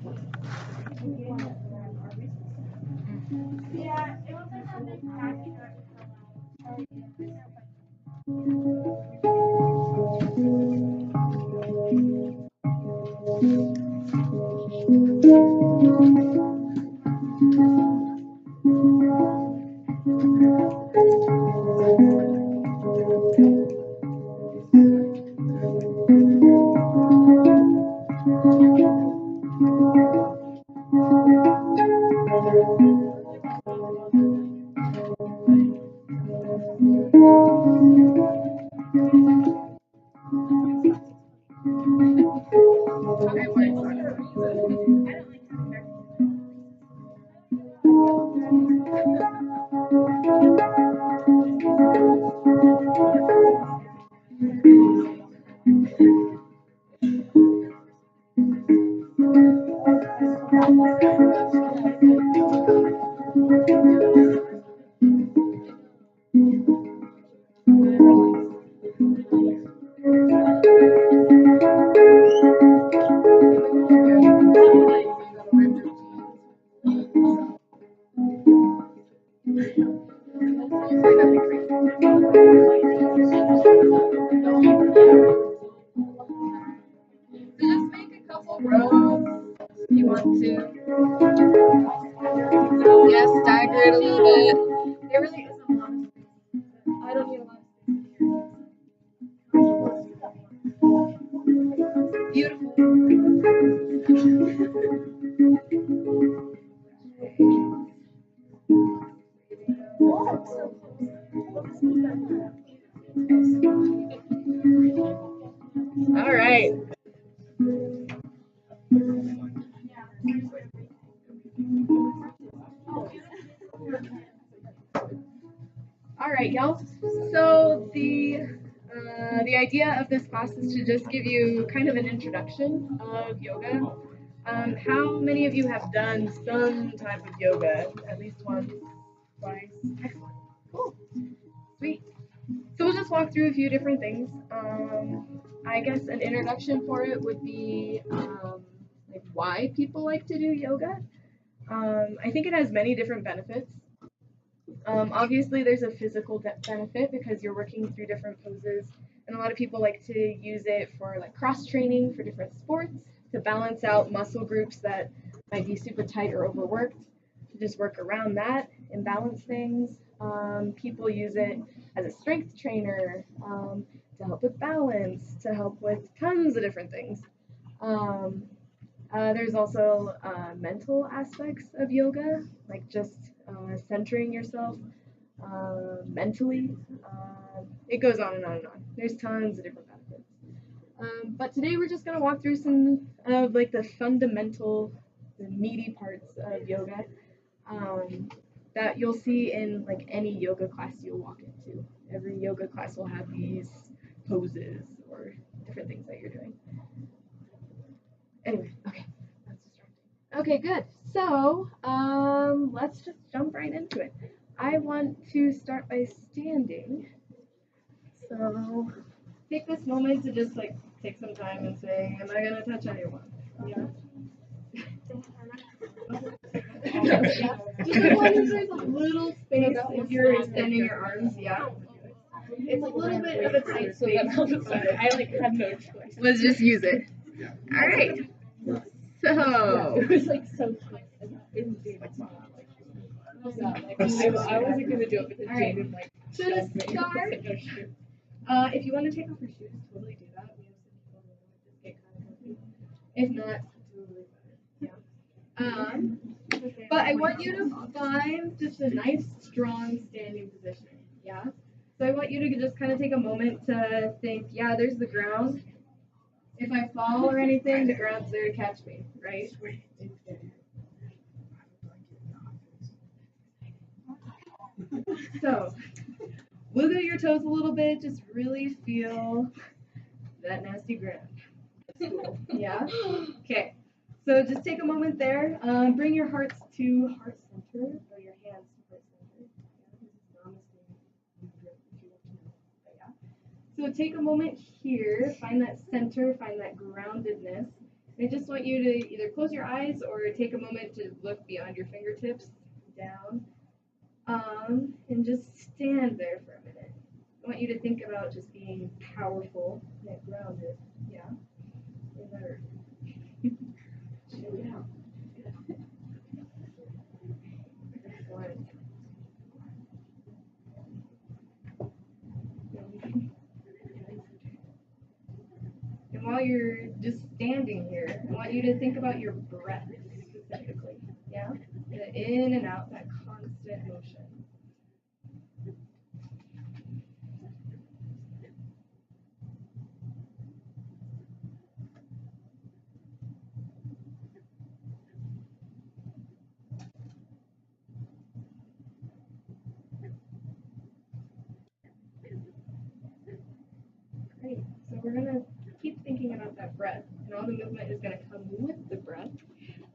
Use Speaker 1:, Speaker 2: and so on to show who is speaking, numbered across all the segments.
Speaker 1: Yeah, it was like a big package.
Speaker 2: Just make a couple rows if you want to. Yes, stagger it a little bit. There really isn't a lot of space. I don't need a lot of space. Beautiful. All right. All right, y'all. So the idea of this class is to just give you kind of an introduction of yoga. How many of you have done some type of yoga at least once, twice? Excellent. Cool. Sweet. So we'll just walk through a few different things. I guess an introduction for it would be like why people like to do yoga. I think it has many different benefits. Obviously, there's a physical benefit because you're working through different poses, and a lot of people like to use it for like cross training for different sports to balance out muscle groups that might be super tight or overworked. To just work around that and balance things. People use it as a strength trainer, to help with balance, to help with tons of different things. There's also mental aspects of yoga, like just centering yourself mentally. It goes on and on and on. There's tons of different benefits. But today we're just going to walk through some of like the fundamental, the meaty parts of yoga that you'll see in like any yoga class you'll walk into. Every yoga class will have these poses or different things that you're doing. Anyway, okay, that's distracting. Okay, good. So let's just jump right into it. I want to start by standing. So take this moment to just like take some time and say, am I gonna touch anyone? Yeah. Just as long as there's a little space if you're extending your arms, yeah. It's a little bit of a tight space. I like had no choice. Let's just use it. All right. So it was like so tight. I wasn't gonna do it, but then Jaden like. So to start, if you want to take off your shoes, totally do that. We have some people who just get kind of comfy. If not, totally fine. Yeah. But I want you to find just a nice, strong standing position. Yeah. So I want you to just kind of take a moment to think, yeah, there's the ground. If I fall or anything, the ground's there to catch me, right? So, wiggle your toes a little bit, just really feel that nasty ground. Cool. Yeah? Okay. So just take a moment there. Bring your hearts to heart center, or your hands to heart center. So take a moment here, find that center, find that groundedness. I just want you to either close your eyes or take a moment to look beyond your fingertips down, and just stand there for a minute. I want you to think about just being powerful and grounded. Yeah. In the earth. Yeah. Excellent. And while you're just standing here, I want you to think about your breath specifically. Yeah? The in and out, that constant motion. Great. So we're going to keep thinking about that breath, and all the movement is going to come with the breath.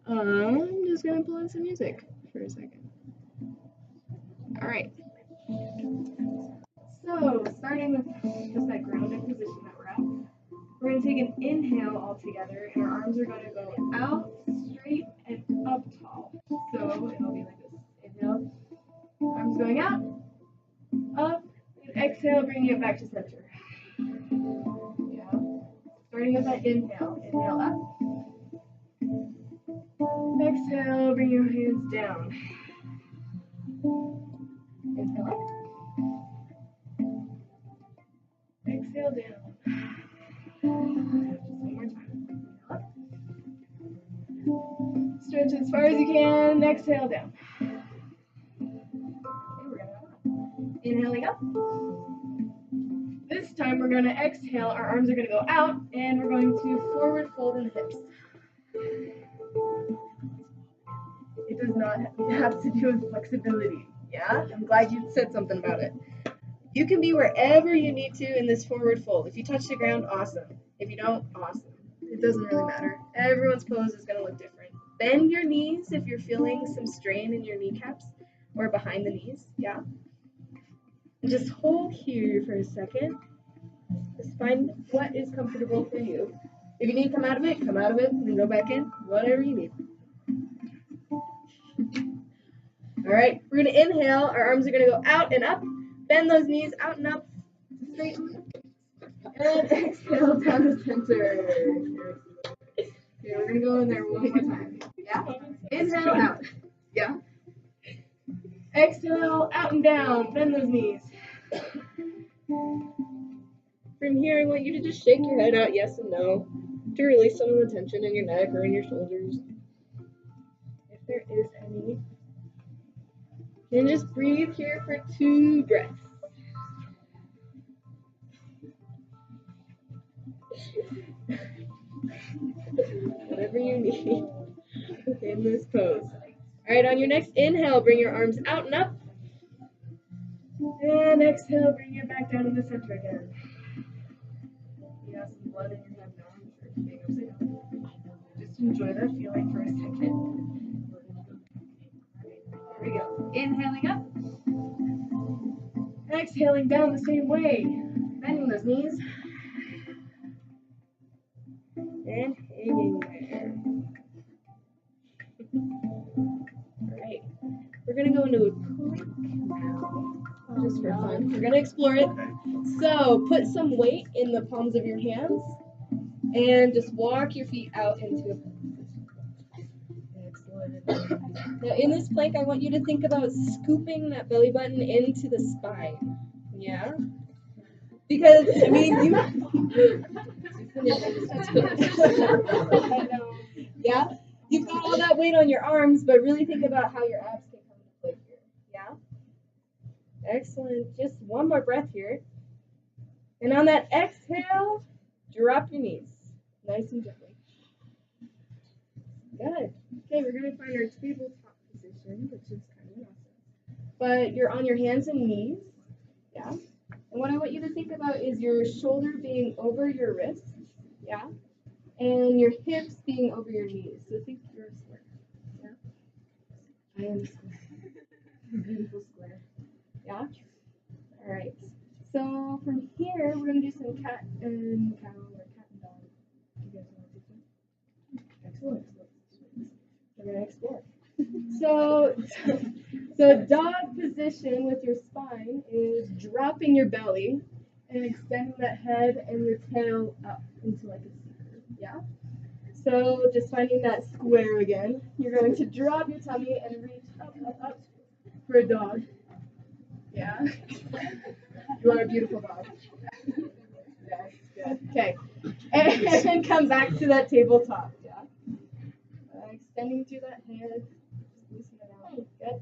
Speaker 2: I'm just going to pull in some music for a second. All right. So, starting with just that grounded position that we're at, we're going to take an inhale all together, and our arms are going to go out, straight, and up tall. So, it'll be like this. Inhale, arms going out, up, and exhale, bringing it back to center. Yeah. Starting with that inhale. Inhale up. Exhale, bring your hands down. Inhale up. Exhale down. Just one more time. Inhale up. Stretch as far as you can. Exhale down. Okay, we're gonna inhaling up. This time we're gonna exhale. Our arms are gonna go out, and we're going to forward fold in the hips. It does not have to do with flexibility. Yeah, I'm glad you said something about it. You can be wherever you need to in this forward fold. If you touch the ground, awesome. If you don't, awesome. It doesn't really matter. Everyone's pose is going to look different. Bend your knees if you're feeling some strain in your kneecaps or behind the knees. Yeah. And just hold here for a second. Just find what is comfortable for you. If you need to come out of it, and go back in. Whatever you need. All right, we're going to inhale. Our arms are going to go out and up. Bend those knees out and up. Straight. And exhale down the center. Okay, we're going to go in there one more time. Yeah? Inhale out. Yeah? Exhale out and down. Bend those knees. From here, I want you to just shake your head out yes and no to release some of the tension in your neck or in your shoulders, if there is any. And just breathe here for 2 breaths. Whatever you need in this pose. All right, on your next inhale, bring your arms out and up. And exhale, bring it back down to the center again. You have some blood in your head now. I'm sure it's being upside down. Just enjoy that feeling for a second. There we go. Inhaling up. Exhaling down the same way. Bending those knees. And hanging there. Alright. We're going to go into a plank now. Just for fun. We're going to explore it. So put some weight in the palms of your hands. And just walk your feet out into a plank. Excellent. Now in this plank, I want you to think about scooping that belly button into the spine. Yeah? Because, I mean, you... Yeah? You've got all that weight on your arms, but really think about how your abs can come into play here. Yeah? Excellent. Just one more breath here. And on that exhale, drop your knees. Nice and gently. Good. Okay, we're going to find our tabletop position, which is kind of awesome. But you're on your hands and knees. Yeah? And what I want you to think about is your shoulder being over your wrist. Yeah? And your hips being over your knees. So think you're a square. Yeah? I am a square. A beautiful square. Yeah? Alright. So from here, we're going to do some cat and cow or cat and dog. You guys want to do Excellent. We're going to explore. So, so dog position with your spine is dropping your belly and extending that head and your tail up into like a seeker. Yeah? So just finding that square again. You're going to drop your tummy and reach up, up, up for a dog. Yeah? You are a beautiful dog. Yes, good. Okay. And come back to that tabletop. Yeah? Extending through that head. Loosen it out. Good.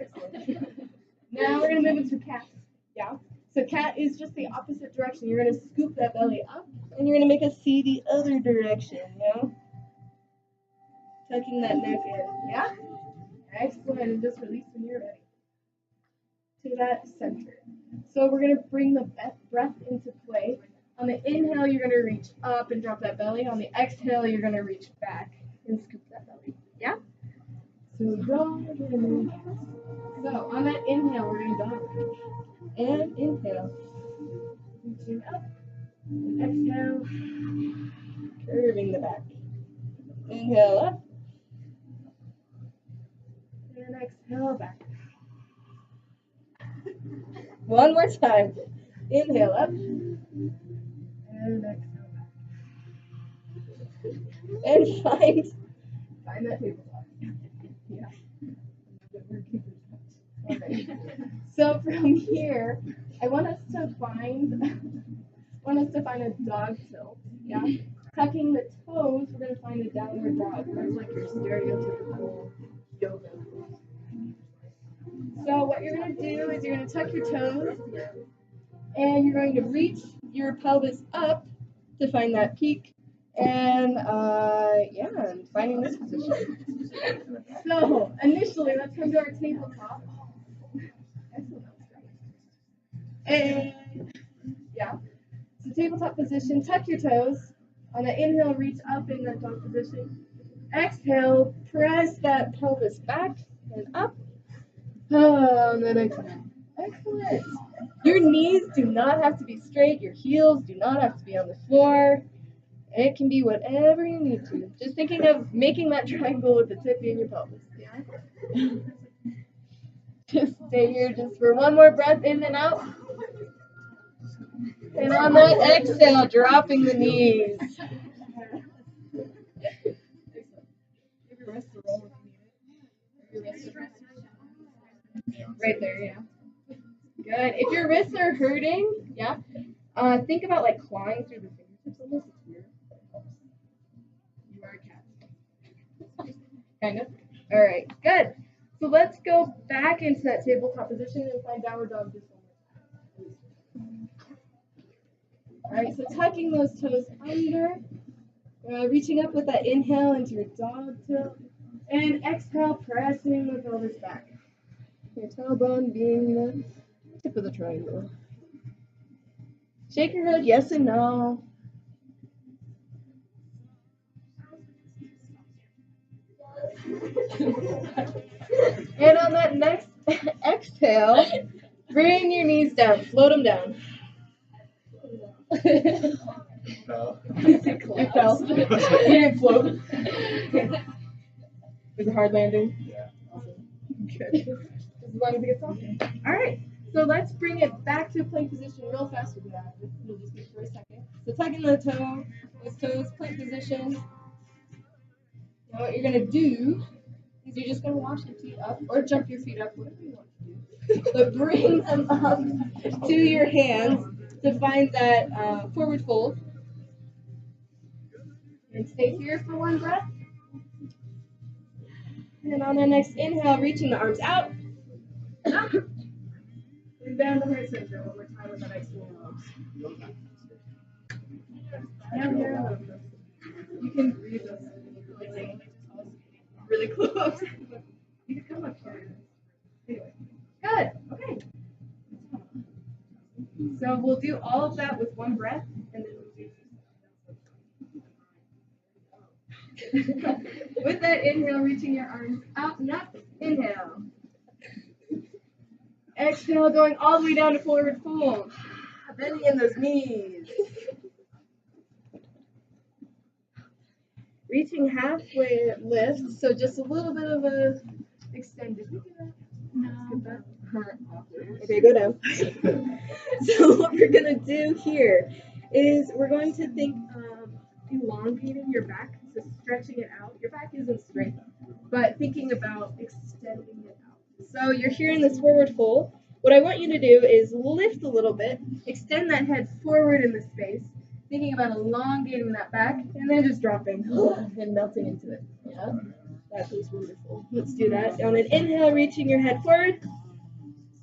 Speaker 2: Excellent. Now we're going to move into cat. Yeah? So cat is just the opposite direction. You're going to scoop that belly up, and you're going to make us see the other direction, yeah? Tucking that neck in, yeah? Excellent, and just release when you're ready. To that center. So we're going to bring the breath into play. On the inhale, you're going to reach up and drop that belly. On the exhale, you're going to reach back and scoop that belly, yeah? So dog and cat. So on that inhale, we're going to dog reach. And inhale. Reaching up. And exhale. Curving the back. Inhale up. And exhale back. One more time. Inhale up. And exhale back. And find that tabletop. Yeah. Okay. So from here, I want us to find a dog tilt. Yeah. Tucking the toes, we're gonna find a downward dog. That's like your stereotypical yoga. So what you're gonna do is you're gonna tuck your toes, and you're going to reach your pelvis up to find that peak. And and finding this position. So initially, let's come to our tabletop. And yeah, so tabletop position, tuck your toes. On the inhale, reach up in that dog position. Exhale, press that pelvis back and up. And then exhale. Excellent. Your knees do not have to be straight. Your heels do not have to be on the floor. It can be whatever you need to. Just thinking of making that triangle with the tip in your pelvis. Yeah? Just stay here just for one more breath in and out. And on that exhale, dropping the knees. Right there, yeah. Good. If your wrists are hurting, yeah, think about like clawing through the fingertips on this. It's weird. You are a cat. Kind of. All right. Good. So let's go back into that tabletop position and find downward dog just one more time. All right. So tucking those toes under, reaching up with that inhale into your dog tilt, and exhale, pressing the pelvis back. Your tailbone being the tip of the triangle. Shake your head, yes and no. And on that next exhale, bring your knees down, float them down. It fell. You didn't float. It was a hard landing. Yeah. Good. As long as it gets off. All right. So let's bring it back to plank position real fast with that. We'll just wait for a second. So tucking the toes, plank position. Now what you're gonna do is you're just gonna wash your feet up or jump your feet up, whatever you want to do. But bring them up to your hands to find that forward fold. And stay here for one breath. And on the next inhale, reaching the arms out. Up. And down to heart center one more time with that exhale. Yeah. You can breathe this really close. You can come up here. Anyway. Good. Okay. So we'll do all of that with one breath, and then we'll do with that inhale, reaching your arms out and up. Inhale. Exhale, going all the way down to forward fold. Bending in those knees. Reaching halfway lift, so just a little bit of a extend. Did we do that?
Speaker 1: No.
Speaker 2: Okay, go down. So what we're gonna do here is we're going to think elongating your back, so stretching it out. Your back isn't straight, but thinking about extending it out. So you're here in this forward fold. What I want you to do is lift a little bit, extend that head forward in the space, thinking about elongating that back, and then just dropping and melting into it. Yeah, that feels wonderful. Let's do that. On an inhale, reaching your head forward,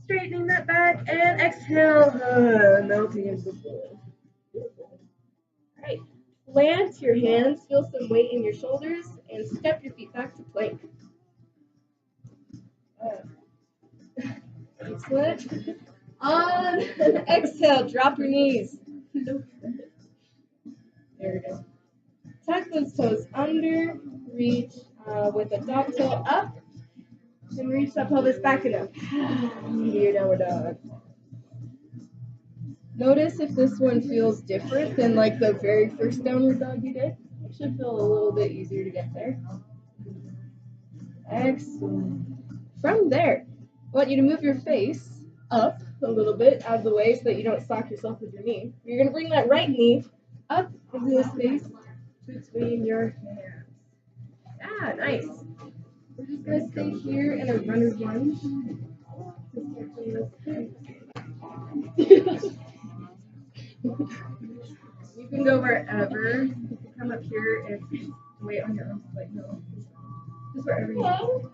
Speaker 2: straightening that back, and exhale, melting into the floor. Beautiful. All right, plant your hands, feel some weight in your shoulders, and step your feet back to plank. Excellent. On exhale, drop your knees. There we go. Tuck those toes under, reach with a dog toe up, and reach that pelvis back and up. Your downward dog. Notice if this one feels different than like the very first downward dog you did. It should feel a little bit easier to get there. Excellent. From there, I want you to move your face up a little bit out of the way so that you don't sock yourself with your knee. You're going to bring that right knee up into the space between your hands. Yeah, nice. We're just going to stay here in a runner's lunge. You can go wherever. You can come up here and wait on your arms. Like, no. Just wherever you want.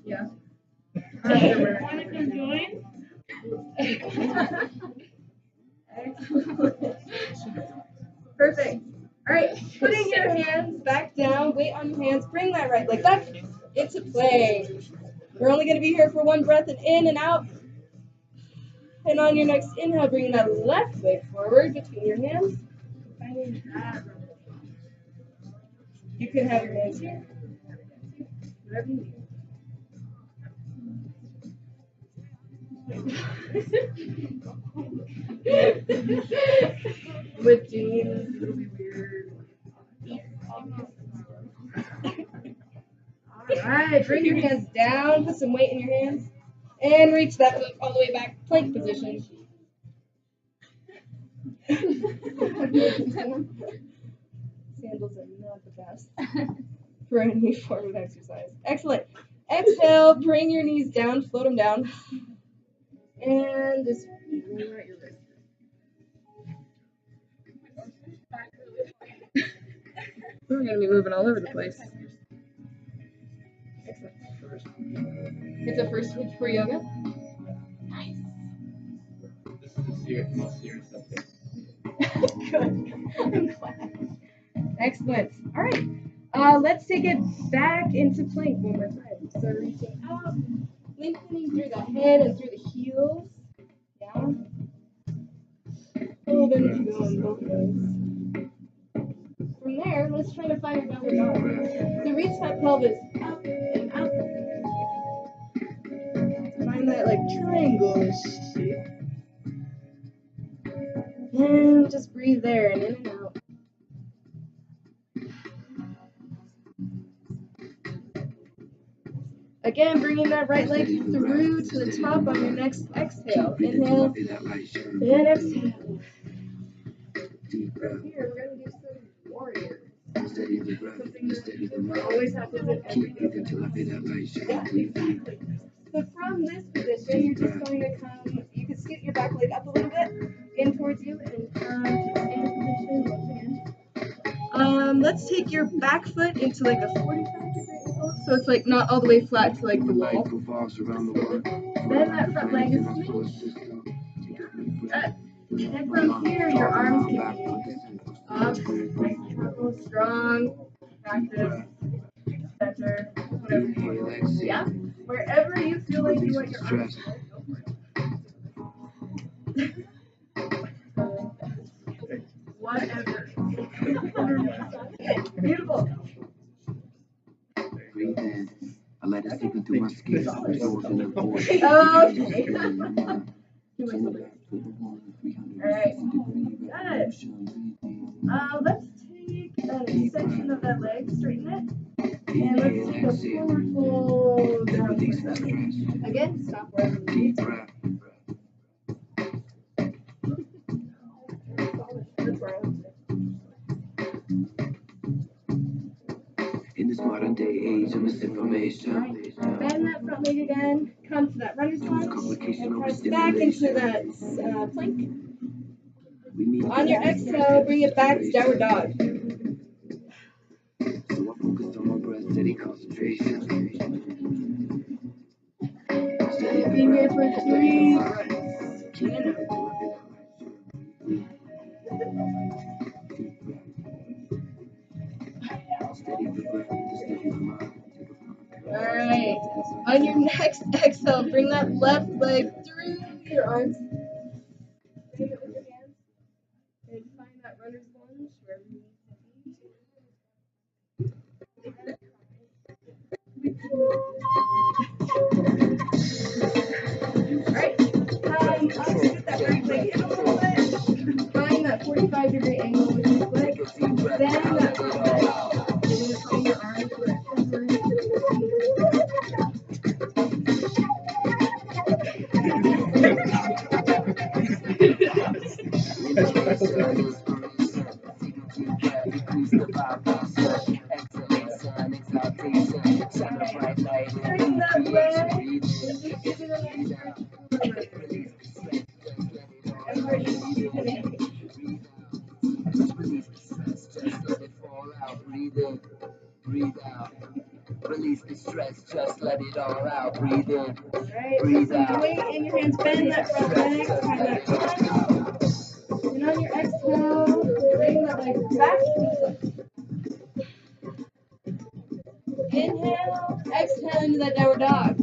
Speaker 2: Yeah.
Speaker 1: Want to come join?
Speaker 2: Excellent. Perfect. All right, putting your hands back down, weight on your hands, bring that right leg back into plank. We're only going to be here for one breath and in and out. And on your next inhale, bring that left leg forward between your hands. You can have your hands here, whatever you need. With jeans, it'll be weird. Alright, bring your hands down, put some weight in your hands, and reach that foot all the way back, plank position. Sandals are not the best for any form of exercise. Excellent. Exhale, bring your knees down, float them down, and just roll out your wrist. We're going to be moving all over the place. Excellent. It's a first week for yoga. Nice.
Speaker 3: This is the most serious subject.
Speaker 2: Good. I'm glad. Excellent. All right. Let's take it back into plank one more time. So reaching out, lengthening through the head and through the heels. Down. Hold and go in both ways. From there, let's try to find a downward dog. So reach that pelvis up and up. Find that like triangle shape. And just breathe there and in and out. Again, bringing that right leg through to the top on your next exhale. Inhale and exhale. Here, we're going to do some warriors. Something that always happens in every yoga. Yeah, exactly. So from this position, you're just going to come, you can scoot your back leg up a little bit, in towards you, and come to stand position once again. Let's take your back foot into like a 45-degree angle, so it's like not all the way flat to like the wall. Then that front leg is smooth. Good. And from here, your arms can be up, strong, practice, center, whatever you like. Yeah, wherever you feel like you want your arms to go for it. Whatever. Beautiful.
Speaker 4: Breathe in. I let it sink into my skin. Absorbing the void.
Speaker 2: Okay. Alright. Good. Let's take section of that leg, straighten it. And let's take a forward fold down towards that leg. Again, stop wherever you need. That's where I want to.
Speaker 4: In this modern day age of misinformation,
Speaker 2: Bend that front leg again. Come to that runner's lunge and press back into that plank.
Speaker 4: we need
Speaker 2: On your exhale, bring it back to downward dog.
Speaker 4: So I focus on my breath, steady concentration.
Speaker 2: Be here for 3 breaths. In and out. Alright. On your next exhale, bring that left leg through your arms. Bring it with your hands. And find that runner's lunge wherever you need to be. Alright. Let's get that right leg in a little bit. Find that 45-degree angle with each leg. Bend that front leg. You're going to bring your arms wherever you need to be. Bring that leg. Just give it a nice stretch forward. And we're easy to finish.
Speaker 4: Release the stress, just let it fall out. Breathe in, breathe out. Release the stress, just let it all out. Breathe in,
Speaker 2: Alright,
Speaker 4: breathe
Speaker 2: so
Speaker 4: out.
Speaker 2: weight in your hands, bend that front leg, find that crunch. And on your exhale, bring that leg back. Inhale, exhale into that downward dog.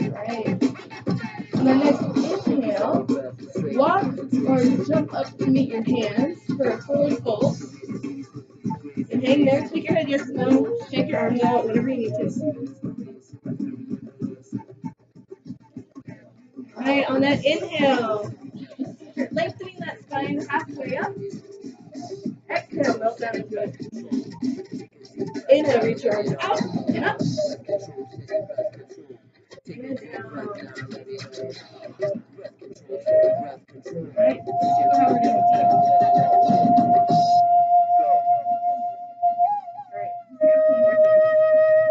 Speaker 2: Right. On the next inhale, walk or jump up to meet your hands for a forward fold. And hang there, take your head yes no, shake your arms out, whatever you need to. Alright, on that inhale, lengthening that spine halfway up. Exhale, melt down into it. Inhale, reach your arms out and up. And down. Alright, let's see how we're doing. Alright, a couple more things.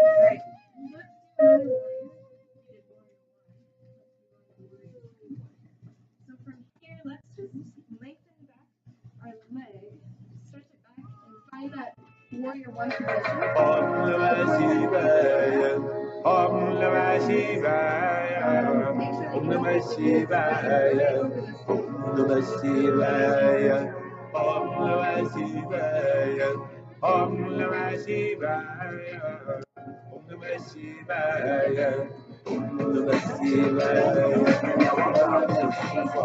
Speaker 2: Alright, let's do another warrior. So from here, let's just lengthen back our leg, stretch it back, and find that warrior one position.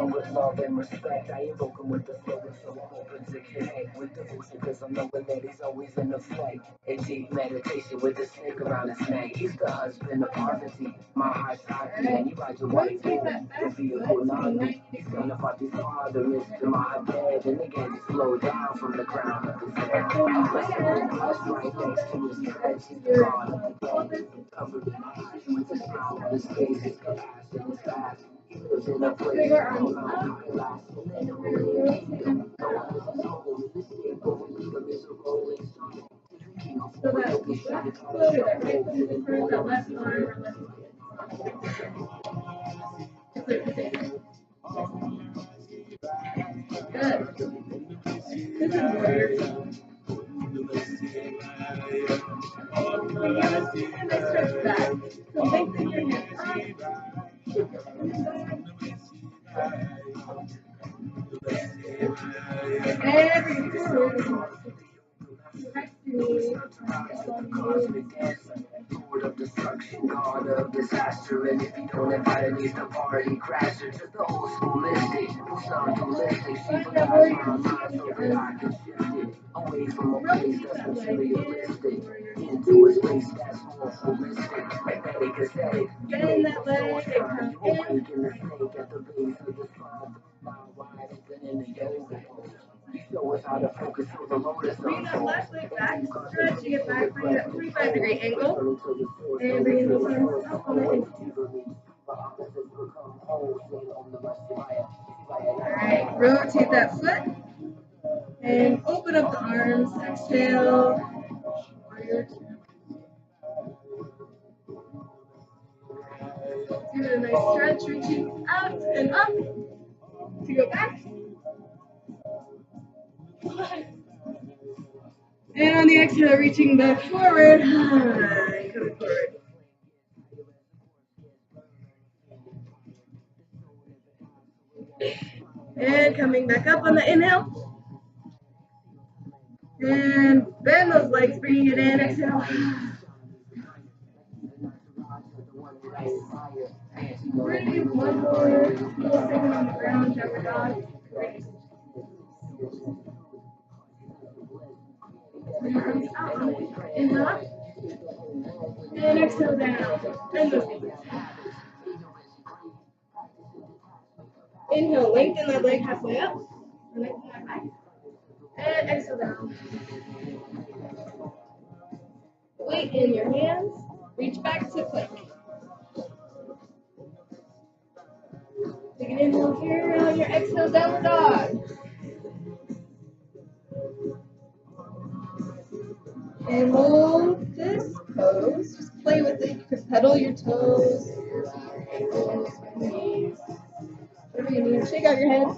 Speaker 4: With love and respect, I invoke him with the flow, and so I'm hoping to connect with devotion, cause I'm knowing that he's always in effect. A deep meditation with a snake around his neck. He's the husband of poverty, my heart's happy, and he rides a white bull, the vehicle not. He's gonna fight his father, Mr. My dad, and again slow down from the crown of his head. I'm blessed right next to his tread, he's the God of the dead, covered in ash, with a smile on his face, his compassion is vast. In a place called Mount Kailash, and then the rolling kingdom. No one is his home, in the state over freedom is a rolling stone. King of
Speaker 2: So that
Speaker 4: royalty,
Speaker 2: left
Speaker 4: shine
Speaker 2: foot, that right foot in front of that left arm or left leg. Good. This is warrior. And I stretch back. So lengthen your hands up. And bring it forward. Back to
Speaker 4: Lord of destruction, God of disaster, and if you don't invite him, he's the party crasher. Just the old school mystic, who's not dualistic. She forgot my mind so that I can shift it away from a place that's materialistic into a space that's more holistic, magnetic, aesthetic. You make the soul shine, you awaken the snake at the base of the spine, now wide open in the yoga pose. You show us how to focus on the lotus
Speaker 2: Bring that left leg back, stretching it back, bring that 45-degree angle, and bring the arms up on the inhale. Alright, rotate that foot, and open up the arms, exhale. Do a nice stretch, reaching out and up, to go back. And on the exhale, reaching back forward, and coming forward. And coming back up on the inhale. And bend those legs, bringing it in, exhale. Breathe, one more. Little second on the ground, downward dog. Inhale up. And exhale down. Bend those knees. Inhale, lengthen that leg halfway up. Lengthen that back. And exhale down. Weight in your hands. Reach back to plank. Take an inhale here. On your exhale, downward dog. And hold this pose. Just play with it. You can pedal your toes, your ankles, your knees. Whatever you need. Shake out your head.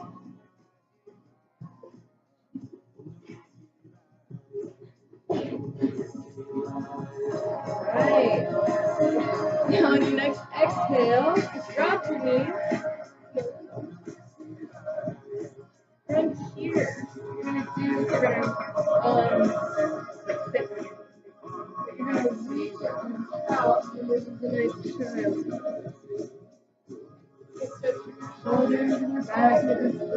Speaker 2: Alright. Now on your next exhale, just drop your knees. From here, you're going to do, you're going to sit. You're going to reach out, and this is a nice child pose. Stretch your shoulders and your back, and your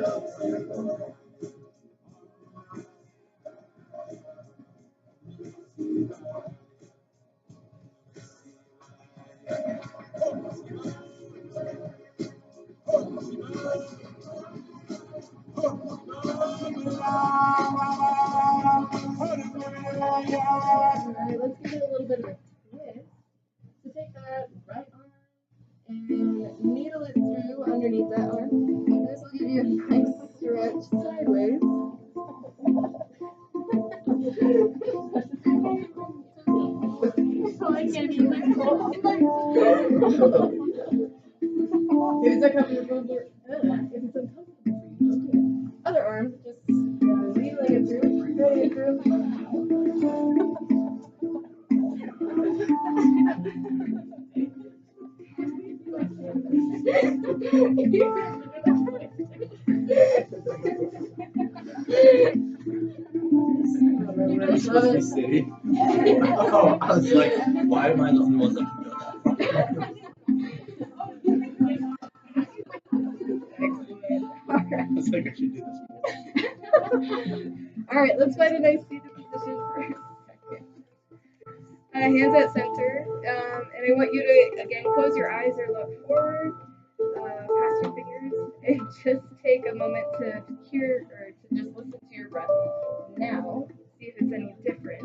Speaker 2: Alright, let's give it a little bit of a twist. So take that right arm and needle it through underneath that arm. This will give you a nice stretch sideways. So I can't either. If it's uncomfortable, if it's uncomfortable for you, don't do it. Other arm, just needling it through, threading it through.
Speaker 3: City. Oh, I was like, why am I the only one that can go that? I was like, I should do this.
Speaker 2: Alright, let's find a nice seated position for a second. Hands at center, and I want you to, again, close your eyes or look forward, past your fingers, and just take a moment to hear, or to just listen to your breath now, see if it's any different.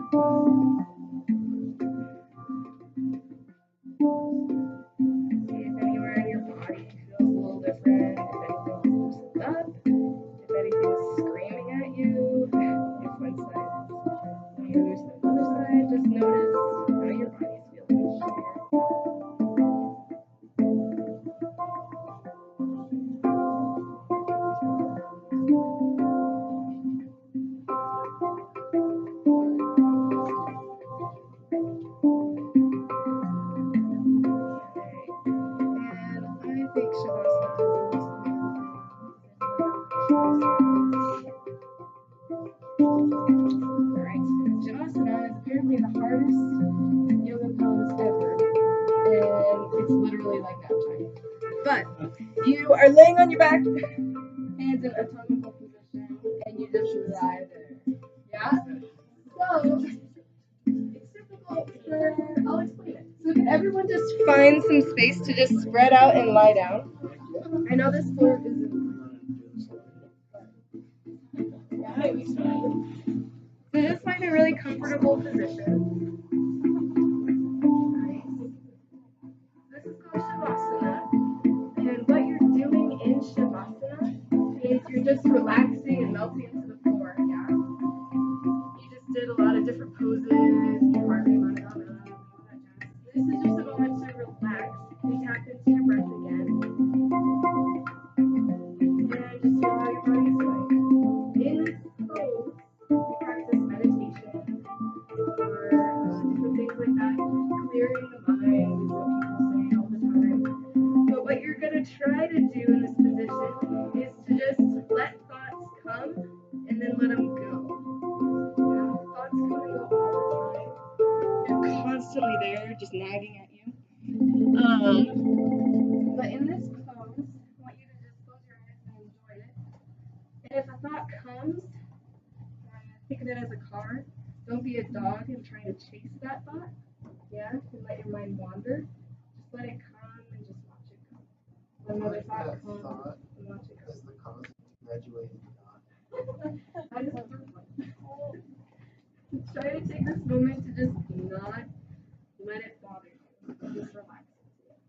Speaker 2: See if anywhere in your body feels a little different, if anything's loosened up, if anything's screaming at you, if one side is wanting to loosen the other side, just notice how your body's feeling here. probably the hardest yoga pose ever. And it's literally like nap time. But you are laying on your back, hands in anatomical position, and you just lie there. Yeah? So, it's difficult for, I'll explain it. So can everyone just find some space to just spread out and lie down? I know this floor isn't. So just find a really comfortable position. Nice. This is called Shavasana. And what you're doing in Shavasana is you're just relaxing and melting into the floor, yeah? You just did a lot of different poses, your heart rate went up and all that jazz. This is just a moment to relax and tap into your breath again. And just feel how your body's doing. In this pose, we practice meditation or different things like that. Clearing the mind is what people say all the time. But what you're going to try to do in this position is to just let thoughts come and then let them go. Yeah, thoughts come and go all the time. They're constantly there, just nagging at you. But in this pose, I want you to just close your eyes and enjoy it. And if a thought comes, think of it as a car. Don't be a dog and try to chase that thought. Yeah, and let your mind wander. Just let it come and just watch it go. When another thought comes, and watch it go.
Speaker 3: Is the cause of graduating not?
Speaker 2: That is the first one. Try to take this moment to just not let it bother you. Just relax into it.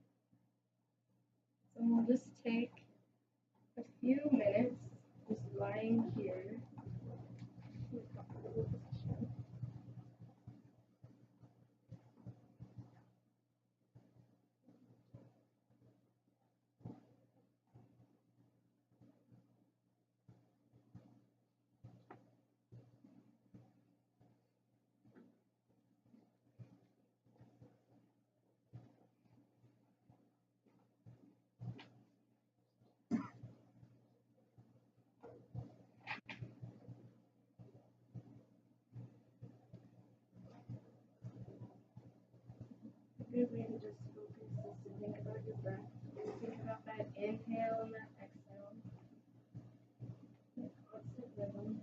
Speaker 2: So we'll just take a few minutes just lying here. In a comfortable position. A good way to just focus is to think about your breath. Think about that inhale and that exhale. That constant rhythm.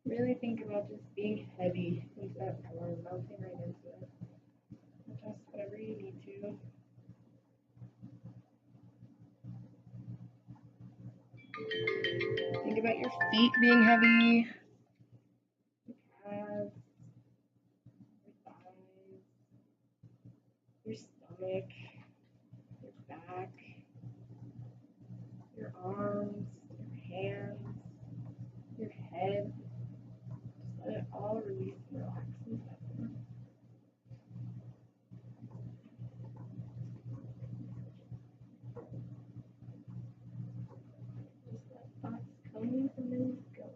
Speaker 2: Really think about just being heavy into that floor, melting right into it. Adjust whatever you need to. Think about your feet being heavy, your calves, your thighs, your stomach, your back, your arms, your hands, your head. Just let it all release and relax into that floor. Just let thoughts come and then go.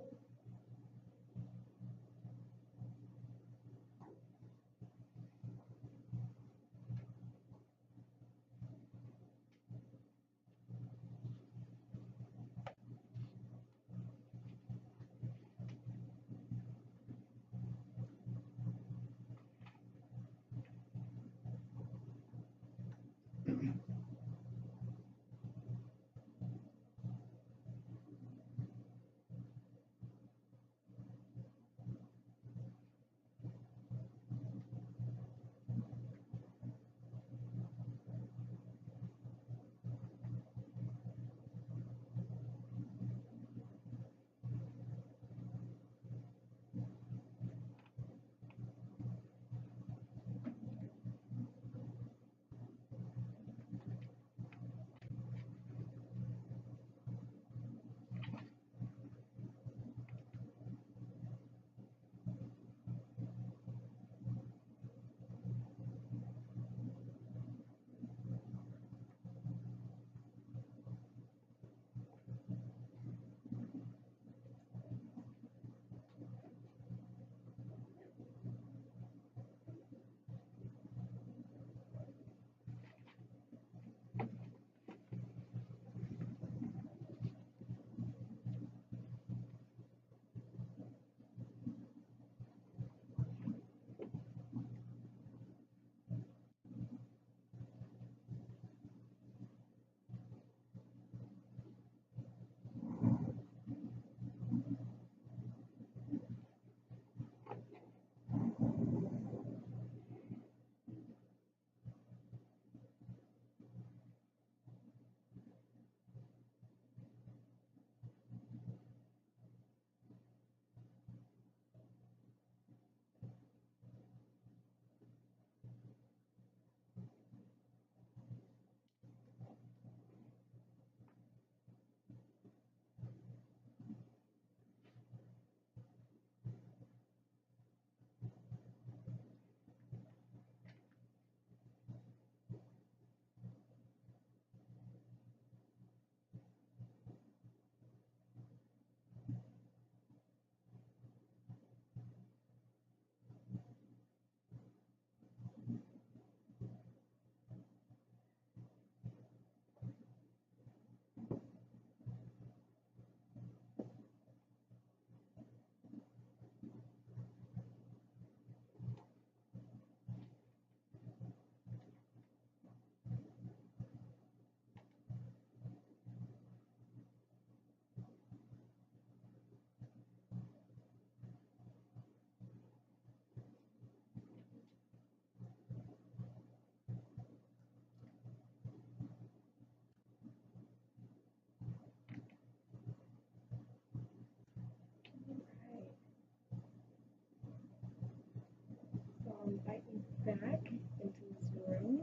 Speaker 2: back into this room.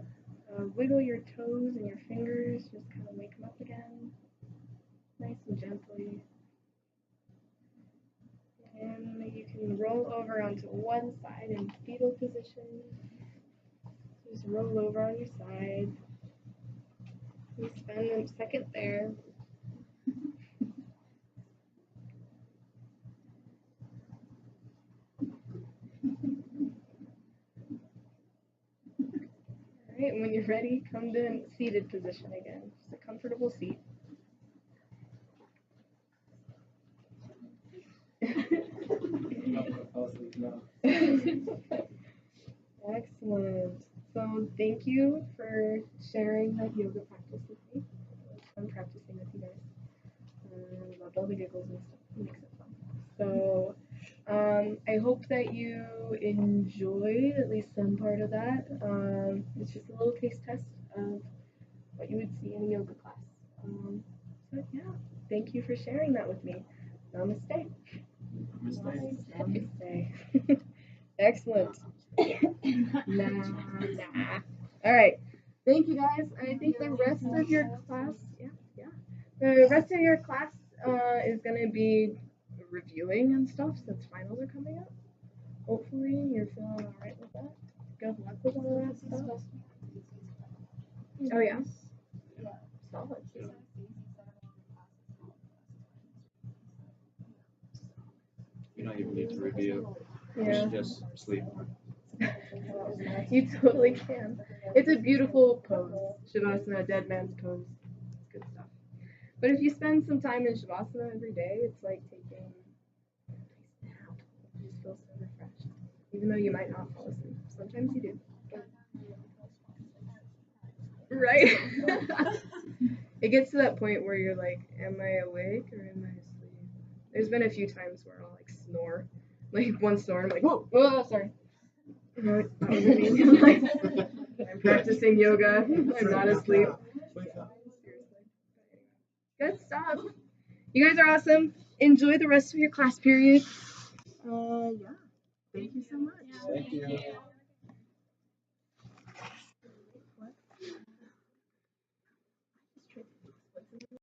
Speaker 2: Wiggle your toes and your fingers, just kind of wake them up again, nice and gently. And you can roll over onto one side in fetal position. Just roll over on your side. You spend a second there. Alright, and when you're ready, come to seated position again. Just a comfortable seat. Excellent. So thank you for sharing that yoga practice with me. I'm practicing with you guys. I loved all the giggles and stuff. It makes it fun. So I hope that you enjoyed at least some part of that. It's just a little taste test of what you would see in a yoga class. So yeah, thank you for sharing that with me. Namaste. Namaste. Excellent. Nah. All right. Thank you guys. I think the rest of your class, the rest of your class is gonna be reviewing and stuff since finals are coming up. Hopefully you're feeling all right with that. Good luck with all that stuff. Oh yeah. Solid.
Speaker 3: You don't even need to review. You
Speaker 2: Yeah.
Speaker 3: should just sleep.
Speaker 2: You totally can. It's a beautiful pose. Shavasana, dead man's pose. It's good stuff. But if you spend some time in Shavasana every day, it's like taking a nice nap. You just feel so refreshed. Even though you might not fall asleep. Sometimes you do. Right? It gets to that point where you're like, am I awake or am I asleep? There's been a few times where I'll like snore. Like one snore, I'm like, whoa, sorry. No, that wasn't me. Like, I'm practicing yoga. I'm not asleep. Good stuff. You guys are awesome. Enjoy the rest of your class period. Yeah. Thank you so much.
Speaker 3: Thank you.